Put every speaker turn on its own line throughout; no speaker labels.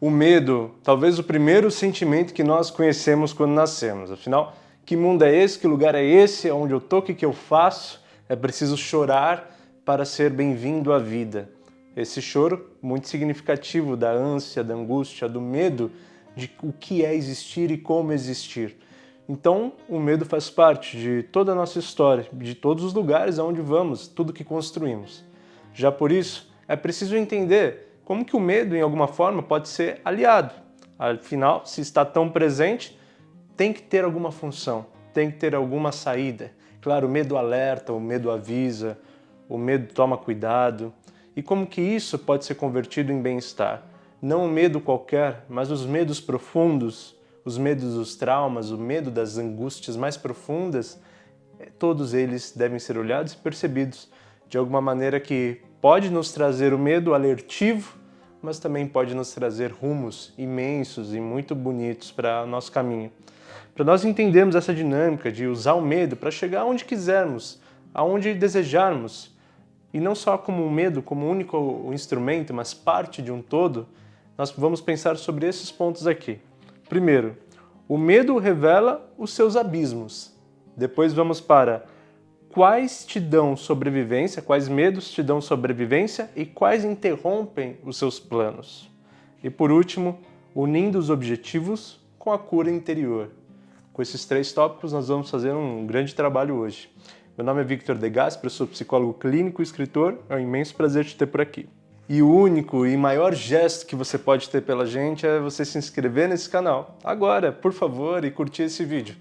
O medo, talvez o primeiro sentimento que nós conhecemos quando nascemos. Afinal, que mundo é esse? Que lugar é esse? Onde eu tô? O que eu faço? É preciso chorar para ser bem-vindo à vida. Esse choro, muito significativo da ânsia, da angústia, do medo de o que é existir e como existir. Então, o medo faz parte de toda a nossa história, de todos os lugares aonde vamos, tudo que construímos. Já por isso, é preciso entender como que o medo, em alguma forma, pode ser aliado. Afinal, se está tão presente, tem que ter alguma função, tem que ter alguma saída. Claro, o medo alerta, o medo avisa, o medo toma cuidado. E como que isso pode ser convertido em bem-estar? Não um medo qualquer, mas os medos profundos, os medos dos traumas, o medo das angústias mais profundas, todos eles devem ser olhados e percebidos de alguma maneira que pode nos trazer o medo alertivo, mas também pode nos trazer rumos imensos e muito bonitos para o nosso caminho. Para nós entendermos essa dinâmica de usar o medo para chegar onde quisermos, aonde desejarmos, e não só como um medo, como único instrumento, mas parte de um todo, nós vamos pensar sobre esses pontos aqui. Primeiro, o medo revela os seus abismos. Depois vamos para quais te dão sobrevivência, quais medos te dão sobrevivência e quais interrompem os seus planos. E por último, unindo os objetivos com a cura interior. Com esses 3 tópicos nós vamos fazer um grande trabalho hoje. Meu nome é Victor De Gasperi, eu sou psicólogo clínico e escritor, é um imenso prazer te ter por aqui. E o único e maior gesto que você pode ter pela gente é você se inscrever nesse canal agora, por favor, e curtir esse vídeo.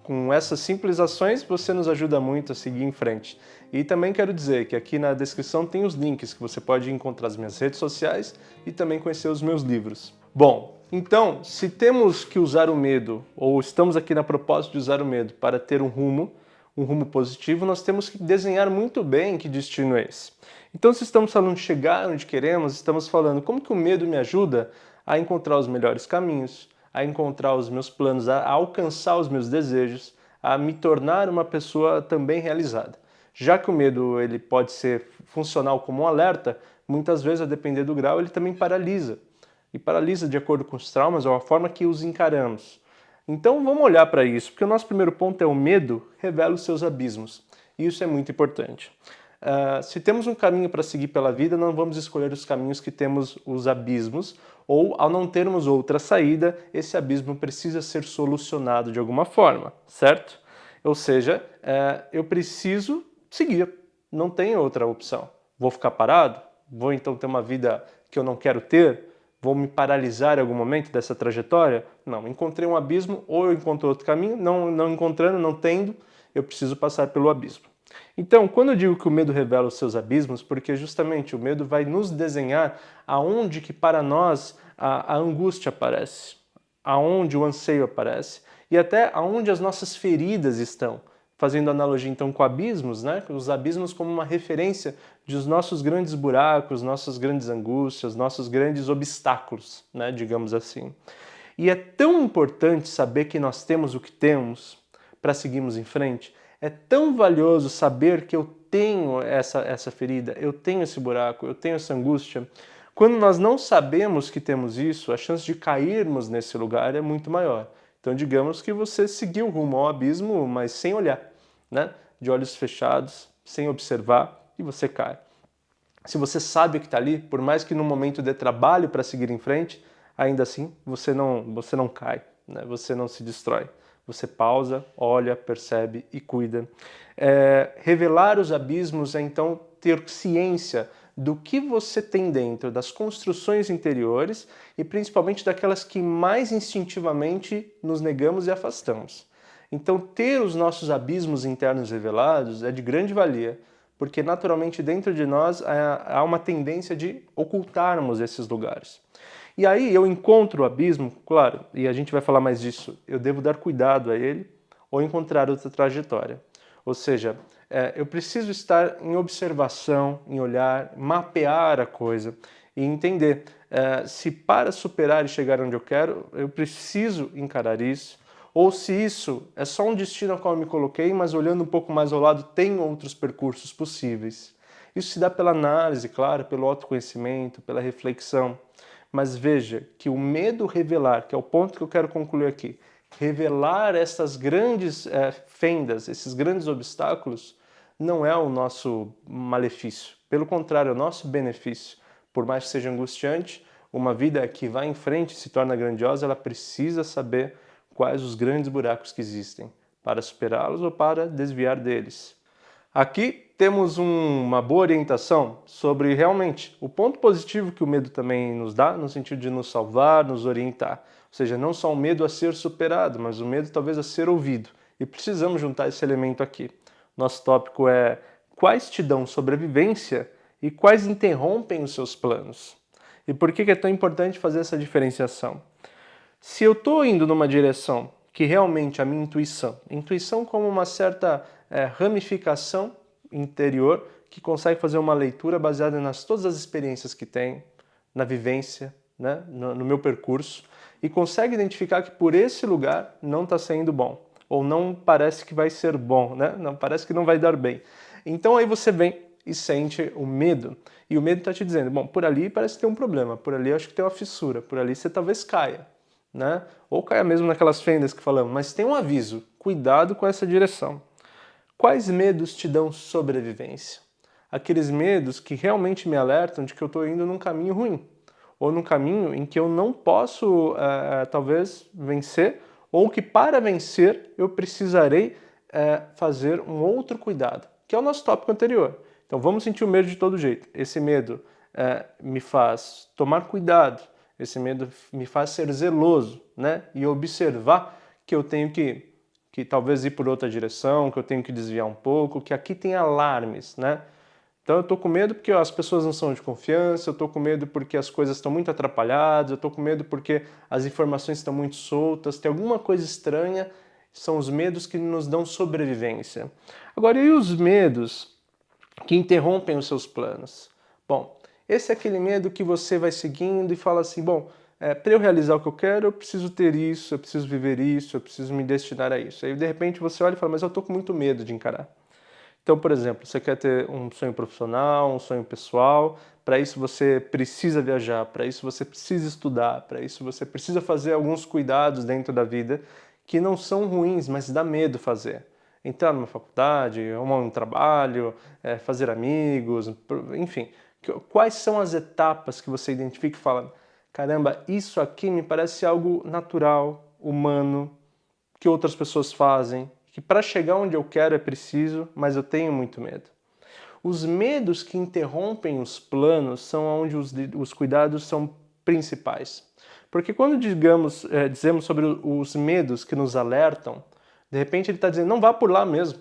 Com essas simples ações, você nos ajuda muito a seguir em frente. E também quero dizer que aqui na descrição tem os links que você pode encontrar as minhas redes sociais e também conhecer os meus livros. Bom, então, se temos que usar o medo, ou estamos aqui na propósito de usar o medo para ter um rumo positivo, nós temos que desenhar muito bem que destino é esse. Então, se estamos falando de chegar onde queremos, estamos falando como que o medo me ajuda a encontrar os melhores caminhos, a encontrar os meus planos, a alcançar os meus desejos, a me tornar uma pessoa também realizada. Já que o medo ele pode ser funcional como um alerta, muitas vezes, a depender do grau, ele também paralisa. E paralisa de acordo com os traumas ou a forma que os encaramos. Então vamos olhar para isso, porque o nosso primeiro ponto é o medo revela os seus abismos. E isso é muito importante. Se temos um caminho para seguir pela vida, não vamos escolher os caminhos que temos os abismos, ou ao não termos outra saída, esse abismo precisa ser solucionado de alguma forma, certo? Ou seja, eu preciso seguir, não tem outra opção. Vou ficar parado? Vou então ter uma vida que eu não quero ter? Vou me paralisar em algum momento dessa trajetória? Não, encontrei um abismo, ou eu encontro outro caminho, não encontrando, não tendo, eu preciso passar pelo abismo. Então, quando eu digo que o medo revela os seus abismos, porque justamente o medo vai nos desenhar aonde que para nós a angústia aparece, aonde o anseio aparece e até aonde as nossas feridas estão. Fazendo analogia então com abismos, né? Os abismos como uma referência dos nossos grandes buracos, nossas grandes angústias, nossos grandes obstáculos, né? Digamos assim. E é tão importante saber que nós temos o que temos para seguirmos em frente. É tão valioso saber que eu tenho essa ferida, eu tenho esse buraco, eu tenho essa angústia. Quando nós não sabemos que temos isso, a chance de cairmos nesse lugar é muito maior. Então, digamos que você seguiu rumo ao abismo, mas sem olhar, né? De olhos fechados, sem observar, e você cai. Se você sabe que está ali, por mais que no momento dê trabalho para seguir em frente, ainda assim você não cai, né? Você não se destrói. Você pausa, olha, percebe e cuida. Revelar os abismos é então ter ciência do que você tem dentro, das construções interiores e principalmente daquelas que mais instintivamente nos negamos e afastamos. Então, ter os nossos abismos internos revelados é de grande valia, porque naturalmente dentro de nós há uma tendência de ocultarmos esses lugares. E aí eu encontro o abismo, claro, e a gente vai falar mais disso, eu devo dar cuidado a ele ou encontrar outra trajetória. Ou seja, eu preciso estar em observação, em olhar, mapear a coisa e entender se para superar e chegar onde eu quero, eu preciso encarar isso, ou se isso é só um destino ao qual eu me coloquei, mas olhando um pouco mais ao lado tem outros percursos possíveis. Isso se dá pela análise, claro, pelo autoconhecimento, pela reflexão. Mas veja que o medo revelar, que é o ponto que eu quero concluir aqui, revelar essas grandes fendas, esses grandes obstáculos, não é o nosso malefício. Pelo contrário, é o nosso benefício. Por mais que seja angustiante, uma vida que vai em frente e se torna grandiosa, ela precisa saber quais os grandes buracos que existem, para superá-los ou para desviar deles. Aqui temos uma boa orientação sobre realmente o ponto positivo que o medo também nos dá, no sentido de nos salvar, nos orientar. Ou seja, não só o medo a ser superado, mas o medo talvez a ser ouvido. E precisamos juntar esse elemento aqui. Nosso tópico é quais te dão sobrevivência e quais interrompem os seus planos. E por que é tão importante fazer essa diferenciação? Se eu estou indo numa direção que realmente a minha intuição como uma certa ramificação interior que consegue fazer uma leitura baseada nas todas as experiências que tem, na vivência, né, no meu percurso, e consegue identificar que por esse lugar não está sendo bom, ou não parece que vai ser bom, né? Não parece que não vai dar bem. Então aí você vem e sente o medo, e o medo está te dizendo, bom, por ali parece ter um problema, por ali eu acho que tem uma fissura, por ali você talvez caia, né? Ou caia mesmo naquelas fendas que falamos, mas tem um aviso, cuidado com essa direção. Quais medos te dão sobrevivência? Aqueles medos que realmente me alertam de que eu estou indo num caminho ruim, ou num caminho em que eu não posso, talvez, vencer, ou que para vencer eu precisarei fazer um outro cuidado, que é o nosso tópico anterior. Então vamos sentir o medo de todo jeito. Esse medo me faz tomar cuidado, esse medo me faz ser zeloso, né? E observar que eu tenho que talvez ir por outra direção, que eu tenho que desviar um pouco, que aqui tem alarmes, né? Então eu tô com medo porque as pessoas não são de confiança, eu tô com medo porque as coisas estão muito atrapalhadas, eu tô com medo porque as informações estão muito soltas, tem alguma coisa estranha, são os medos que nos dão sobrevivência. Agora, e os medos que interrompem os seus planos? Bom, esse é aquele medo que você vai seguindo e fala assim, bom, para eu realizar o que eu quero, eu preciso ter isso, eu preciso viver isso, eu preciso me destinar a isso. Aí, de repente, você olha e fala, mas eu tô com muito medo de encarar. Então, por exemplo, você quer ter um sonho profissional, um sonho pessoal, para isso você precisa viajar, para isso você precisa estudar, para isso você precisa fazer alguns cuidados dentro da vida que não são ruins, mas dá medo fazer. Entrar numa faculdade, arrumar um trabalho, fazer amigos, enfim. Quais são as etapas que você identifica e fala, caramba, isso aqui me parece algo natural, humano, que outras pessoas fazem, que para chegar onde eu quero é preciso, mas eu tenho muito medo. Os medos que interrompem os planos são onde os cuidados são principais. Porque quando dizemos sobre os medos que nos alertam, de repente ele está dizendo, não vá por lá mesmo,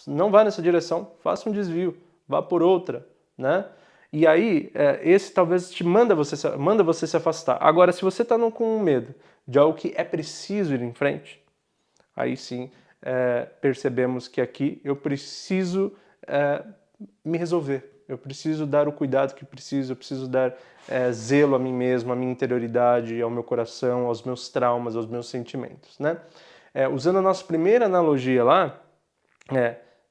não vá nessa direção, faça um desvio, vá por outra, né? E aí, esse talvez te manda você se afastar. Agora, se você está com medo de algo que é preciso ir em frente, aí sim percebemos que aqui eu preciso me resolver. Eu preciso dar o cuidado que preciso, eu preciso dar zelo a mim mesmo, à minha interioridade, ao meu coração, aos meus traumas, aos meus sentimentos, né? Usando a nossa primeira analogia lá,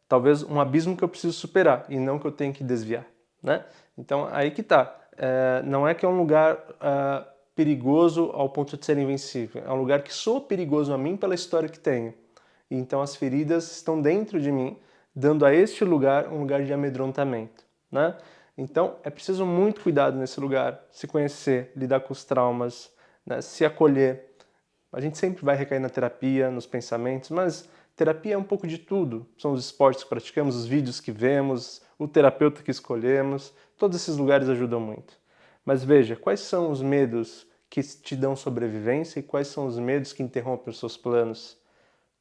talvez um abismo que eu preciso superar e não que eu tenho que desviar, né? Então, aí que tá. Não é que é um lugar perigoso ao ponto de ser invencível. É um lugar que soa perigoso a mim pela história que tenho. E então as feridas estão dentro de mim, dando a este lugar um lugar de amedrontamento, né? Então, é preciso muito cuidado nesse lugar, se conhecer, lidar com os traumas, né? Se acolher. A gente sempre vai recair na terapia, nos pensamentos, mas terapia é um pouco de tudo. São os esportes que praticamos, os vídeos que vemos, o terapeuta que escolhemos. Todos esses lugares ajudam muito. Mas veja, quais são os medos que te dão sobrevivência e quais são os medos que interrompem os seus planos?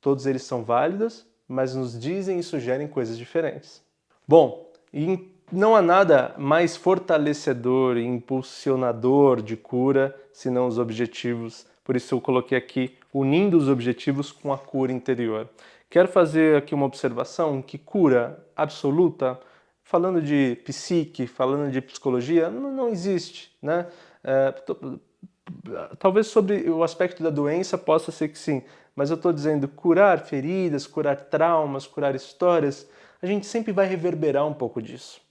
Todos eles são válidos, mas nos dizem e sugerem coisas diferentes. Bom, e não há nada mais fortalecedor e impulsionador de cura senão os objetivos. Por isso eu coloquei aqui unindo os objetivos com a cura interior. Quero fazer aqui uma observação que cura absoluta, falando de psique, falando de psicologia, não existe, né? Talvez sobre o aspecto da doença possa ser que sim, mas eu estou dizendo curar feridas, curar traumas, curar histórias, a gente sempre vai reverberar um pouco disso.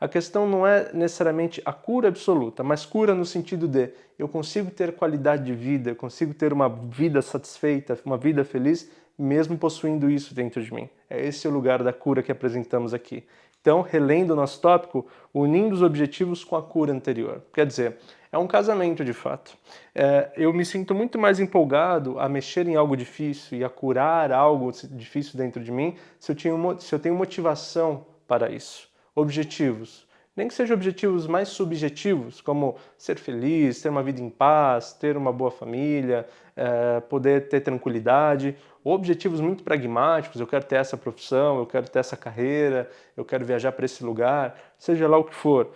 A questão não é necessariamente a cura absoluta, mas cura no sentido de eu consigo ter qualidade de vida, eu consigo ter uma vida satisfeita, uma vida feliz, mesmo possuindo isso dentro de mim. É esse o lugar da cura que apresentamos aqui. Então, relendo o nosso tópico, unindo os objetivos com a cura anterior. Quer dizer, é um casamento de fato. Eu me sinto muito mais empolgado a mexer em algo difícil e a curar algo difícil dentro de mim se eu tenho motivação para isso. Objetivos. Nem que sejam objetivos mais subjetivos, como ser feliz, ter uma vida em paz, ter uma boa família, poder ter tranquilidade. Objetivos muito pragmáticos, eu quero ter essa profissão, eu quero ter essa carreira, eu quero viajar para esse lugar, seja lá o que for.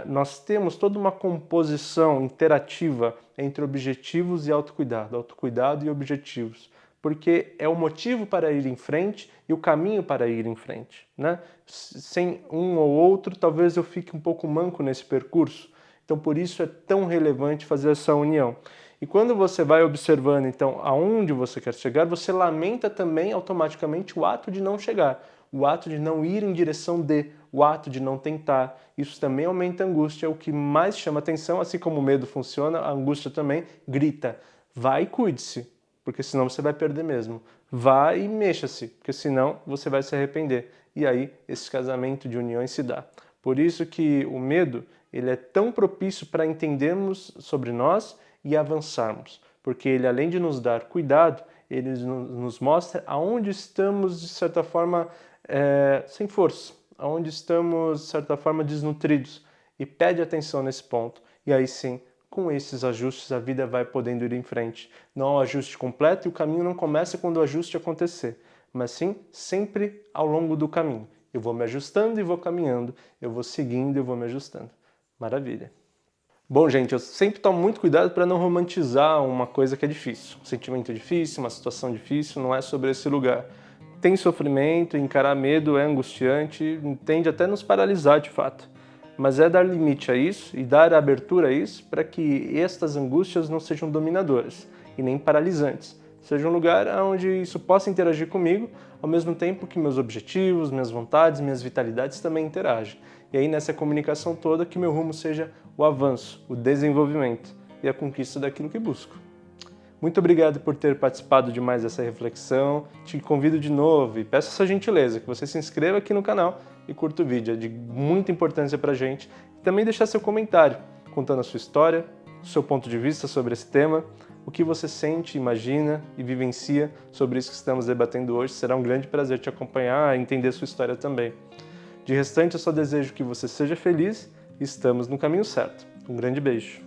Nós temos toda uma composição interativa entre objetivos e autocuidado e objetivos, porque é o motivo para ir em frente e o caminho para ir em frente, né? Sem um ou outro, talvez eu fique um pouco manco nesse percurso. Então, por isso é tão relevante fazer essa união. E quando você vai observando, então, aonde você quer chegar, você lamenta também automaticamente o ato de não chegar, o ato de não ir em direção o ato de não tentar. Isso também aumenta a angústia, o que mais chama atenção, assim como o medo funciona, a angústia também grita, vai e cuide-se, porque senão você vai perder mesmo. Vai e mexa-se, porque senão você vai se arrepender. E aí esse casamento de uniões se dá. Por isso que o medo, ele é tão propício para entendermos sobre nós e avançarmos, porque ele, além de nos dar cuidado, ele nos mostra aonde estamos, de certa forma, sem força, aonde estamos, de certa forma, desnutridos, e pede atenção nesse ponto. E aí sim, com esses ajustes, a vida vai podendo ir em frente. Não há o ajuste completo e o caminho não começa quando o ajuste acontecer, mas sim sempre ao longo do caminho. Eu vou me ajustando e vou caminhando, eu vou seguindo e vou me ajustando. Maravilha! Bom, gente, eu sempre tomo muito cuidado para não romantizar uma coisa que é difícil. Um sentimento difícil, uma situação difícil, não é sobre esse lugar. Tem sofrimento, encarar medo é angustiante, tende até a nos paralisar de fato. Mas é dar limite a isso e dar abertura a isso para que estas angústias não sejam dominadoras e nem paralisantes. Seja um lugar onde isso possa interagir comigo, ao mesmo tempo que meus objetivos, minhas vontades, minhas vitalidades também interagem. E aí nessa comunicação toda que meu rumo seja o avanço, o desenvolvimento e a conquista daquilo que busco. Muito obrigado por ter participado de mais essa reflexão. Te convido de novo e peço essa gentileza, que você se inscreva aqui no canal e curta o vídeo. É de muita importância pra gente. E também deixar seu comentário, contando a sua história, o seu ponto de vista sobre esse tema, o que você sente, imagina e vivencia sobre isso que estamos debatendo hoje. Será um grande prazer te acompanhar e entender a sua história também. De restante, eu só desejo que você seja feliz e estamos no caminho certo. Um grande beijo.